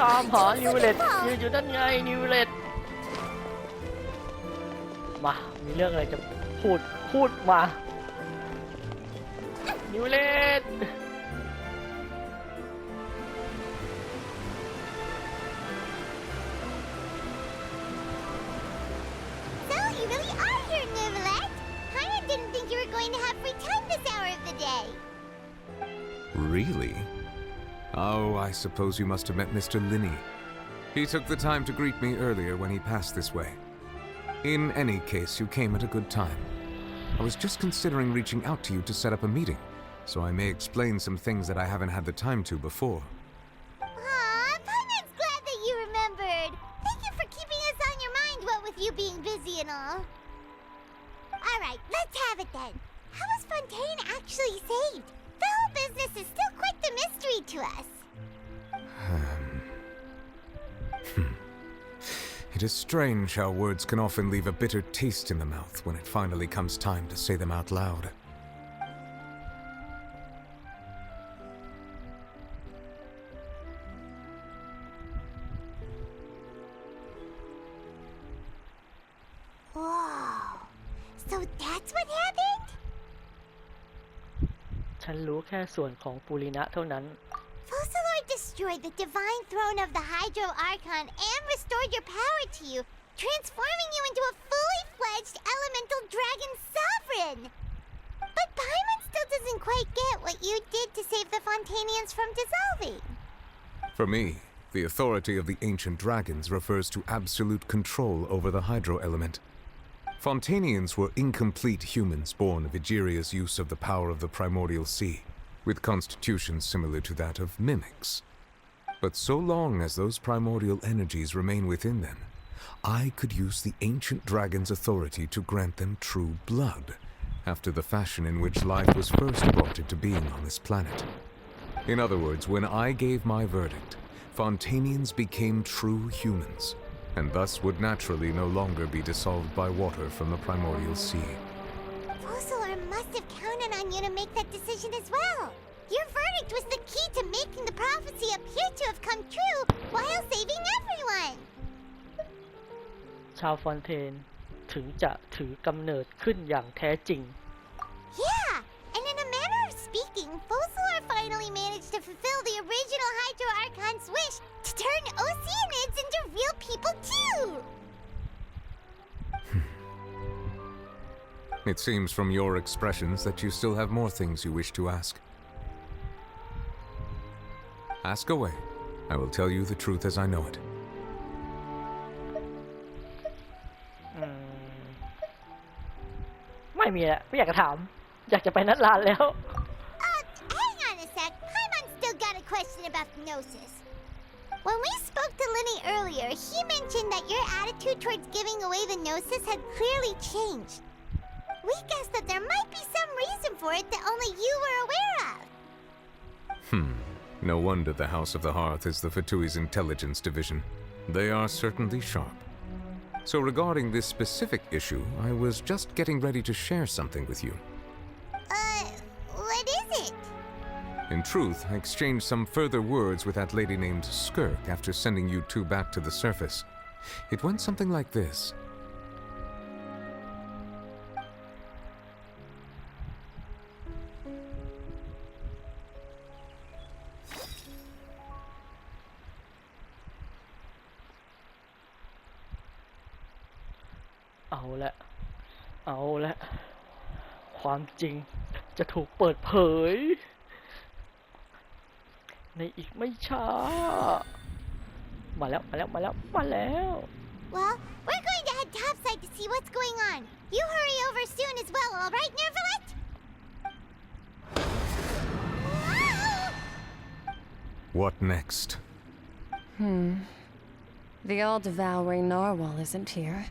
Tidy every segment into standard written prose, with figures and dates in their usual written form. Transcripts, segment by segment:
ตามหานิวเลตยืนอยู่ด้านไงนิวเลตมามีเรื่องอะไรจะพูดมานิวเลต So you really are here, Nivelet. Kinda didn't think you were going to have free time this hour of the day. Really? Oh, I suppose you must have met Mr. Linney. He took the time to greet me earlier when he passed this way. In any case, you came at a good time. I was just considering reaching out to you to set up a meeting, so I may explain some things that I haven't had the time to before. Aw, Paimon's glad that you remembered. Thank you for keeping us on your mind, what with you being busy and all. Alright, let's have it then. How was Fontaine actually saved? The whole business is still quite the mystery to us. It is strange how words can often leave a bitter taste in the mouth when it finally comes time to say them out loud. Whoa. So that's what happened? ฉันรู้แค่ส่วนของปูรินะเท่านั้น Focalor destroyed the divine throne of the Hydro Archon and restored your power to you, transforming you into a fully fledged elemental dragon sovereign. But Paimon still doesn't quite get what you did to save the Fontainians from dissolving. For me, the authority of the ancient dragons refers to absolute control over the hydro element. Fontainians were incomplete humans born of Egeria's use of the power of the primordial sea, with constitutions similar to that of mimics. But so long as those primordial energies remain within them, I could use the ancient dragon's authority to grant them true blood, after the fashion in which life was first brought into being on this planet. In other words, when I gave my verdict, Fontainians became true humans, and thus would naturally no longer be dissolved by water from the primordial sea. Focalor must have counted on you to make that decision as well. Your verdict was the key to making the prophecy appear to have come true while saving everyone. ชาวฟอนเทนถึงจะถือกำเนิดขึ้นอย่างแท้จริง Yeah, and in a manner of speaking, Focalor finally managed to fulfill the original Hydro Archon's wish to turn Oceanids into real people too. It seems from your expressions that you still have more things you wish to ask. Ask away. I will tell you the truth as I know it. ไม่มีแหละไม่อยากจะถามอยากจะไปนัดลานแล้ว Hang on a sec. Paimon still got a question about the Gnosis. When we spoke to Linny earlier, he mentioned that your attitude towards giving away the Gnosis had clearly changed. We guessed that there might be some reason for it that only you were aware of. No wonder the House of the Hearth is the Fatui's intelligence division. They are certainly sharp. So regarding this specific issue, I was just getting ready to share something with you. What is it? In truth, I exchanged some further words with that lady named Skirk after sending you two back to the surface. It went something like this.เอาละความจริงจะถูกเปิดเผยในอีกไม่ช้ามาแล้ว Well, we're going to head topside to see what's going on. You hurry over soon as well, all right, Nervalet? What next? The all-devouring narwhal isn't here,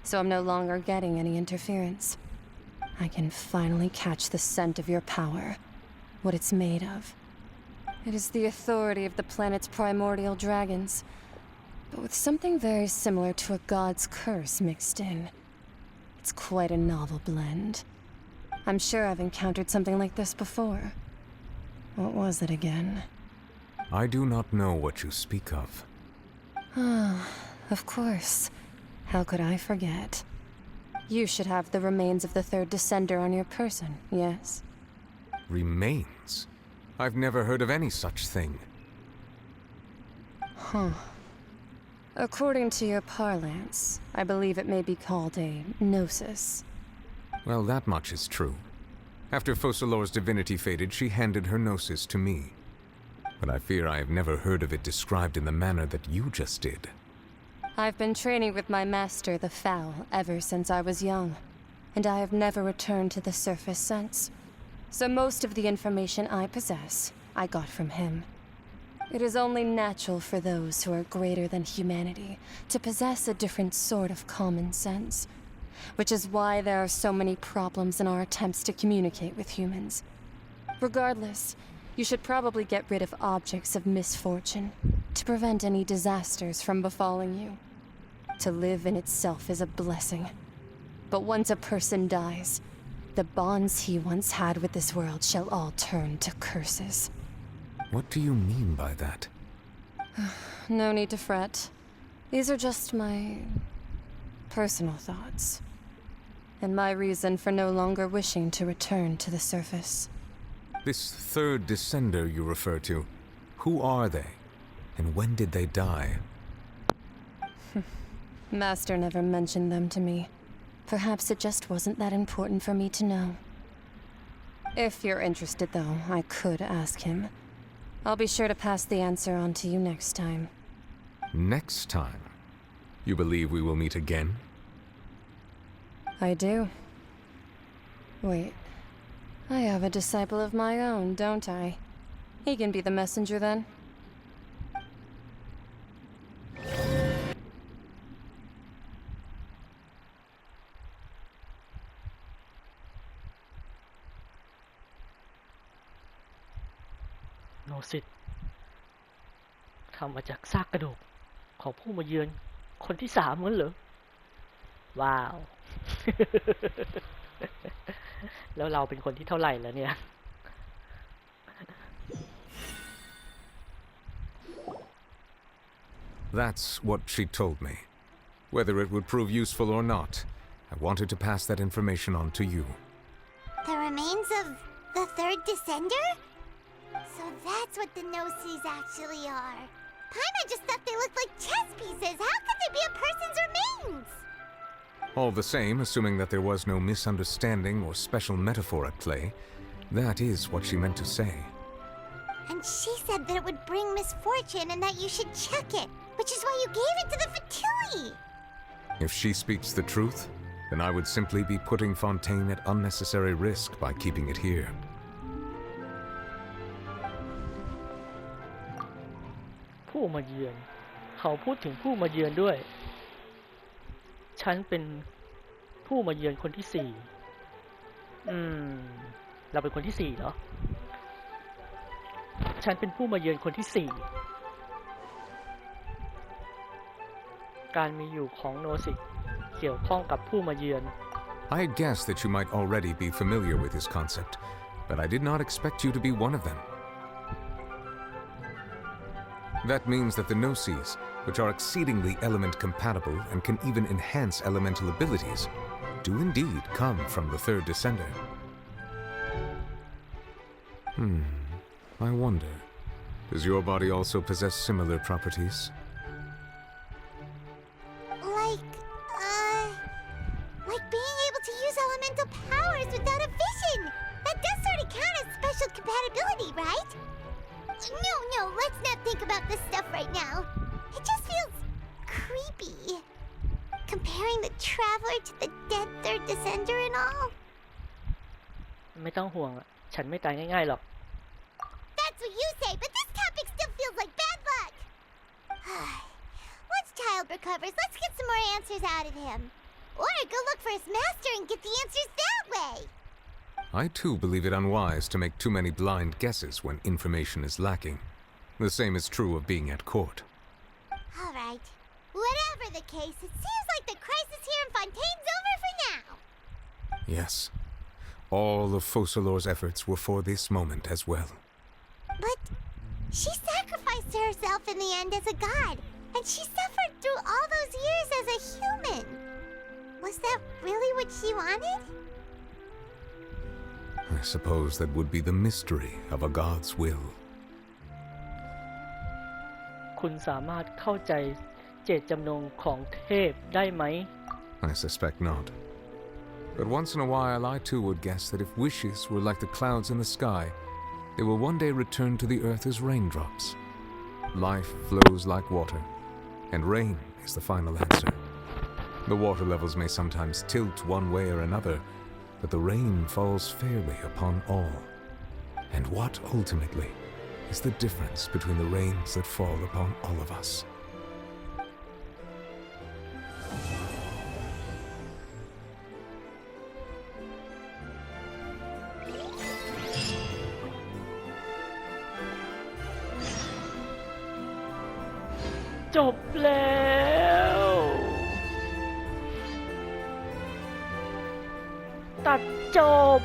so I'm no longer getting any interference. I can finally catch the scent of your power, what it's made of. It is the authority of the planet's primordial dragons, but with something very similar to a god's curse mixed in. It's quite a novel blend. I'm sure I've encountered something like this before. What was it again? I do not know what you speak of. Of course. How could I forget? You should have the remains of the third descender on your person, yes? Remains? I've never heard of any such thing. According to your parlance, I believe it may be called a gnosis. Well, that much is true. After Focalor's divinity faded, she handed her gnosis to me. But I fear I have never heard of it described in the manner that you just did. I've been training with my master, the Foul, ever since I was young, and I have never returned to the surface since. So most of the information I possess, I got from him. It is only natural for those who are greater than humanity to possess a different sort of common sense, which is why there are so many problems in our attempts to communicate with humans. Regardless, you should probably get rid of objects of misfortune to prevent any disasters from befalling you. To live in itself is a blessing. But once a person dies, the bonds he once had with this world shall all turn to curses. What do you mean by that? No need to fret. These are just my personal thoughts. And my reason for no longer wishing to return to the surface. This third descender you refer to, who are they? And when did they die? Master never mentioned them to me. Perhaps it just wasn't that important for me to know. If you're interested, though, I could ask him. I'll be sure to pass the answer on to you next time. Next time? You believe we will meet again? I do. Wait. I have a disciple of my own, don't I? He can be the messenger then.โนซิสทำมาจากซากกระดูกของผู้มาเยือนคนที่3งั้นเหรอว้าว แล้วเราเป็นคนที่เท่าไหร่แล้วเนี่ย That's what she told me. Whether it would prove useful or not, I wanted to pass that information on to you. The remains of the third descender? So that's what the Gnosis actually are. Paimon just thought they looked like chess pieces. How could they be a person's remains? All the same, assuming that there was no misunderstanding or special metaphor at play, that is what she meant to say. And she said that it would bring misfortune and that you should check it, which is why you gave it to the Fatui. If she speaks the truth, then I would simply be putting Fontaine at unnecessary risk by keeping it here. ผู้มาเยือนเขาพูดถึงผู้มาเยือนด้วย ฉันเป็นผู้มาเยือนคนที่4เราเป็นคนที่4เหรอ ฉันเป็นผู้มาเยือนคนที่4การมีอยู่ของโนซิสเกี่ยวข้องกับผู้มาเยือน I guessed that you might already be familiar with this concept, but I did not expect you to be one of them. That means that the Gnosis, which are exceedingly element-compatible and can even enhance elemental abilities, do indeed come from the third descender. I wonder, does your body also possess similar properties? Like being able to use elemental powers without a vision. That does sort of count as special compatibility, right? No, let's not think about this stuff right now. It just feels creepy. Comparing the Traveler to the dead third descender and all. ไม่ต้องห่วงอะฉันไม่ตายง่ายๆหรอก That's what you say, but this topic still feels like bad luck. Once Child recovers, let's get some more answers out of him. Or go look for his master and get the answers that way. I too believe it unwise to make too many blind guesses when information is lacking. The same is true of being at court. All right. Whatever the case, it seems like the crisis here in Fontaine's over for now. Yes. All of Focalor's efforts were for this moment as well. But She sacrificed herself in the end as a god, and she suffered through all those years as a human. Was that really what she wanted? I suppose that would be the mystery of a god's will. คุณสามารถเข้าใจเจตจำนงของเทพได้ไหม I suspect not. But once in a while, I too would guess that if wishes were like the clouds in the sky, they will one day return to the earth as raindrops. Life flows like water, and rain is the final answer. The water levels may sometimes tilt one way or another, but the rain falls fairly upon all. And what, ultimately, is the difference between the rains that fall upon all of us? Stop แล้วตัดจบ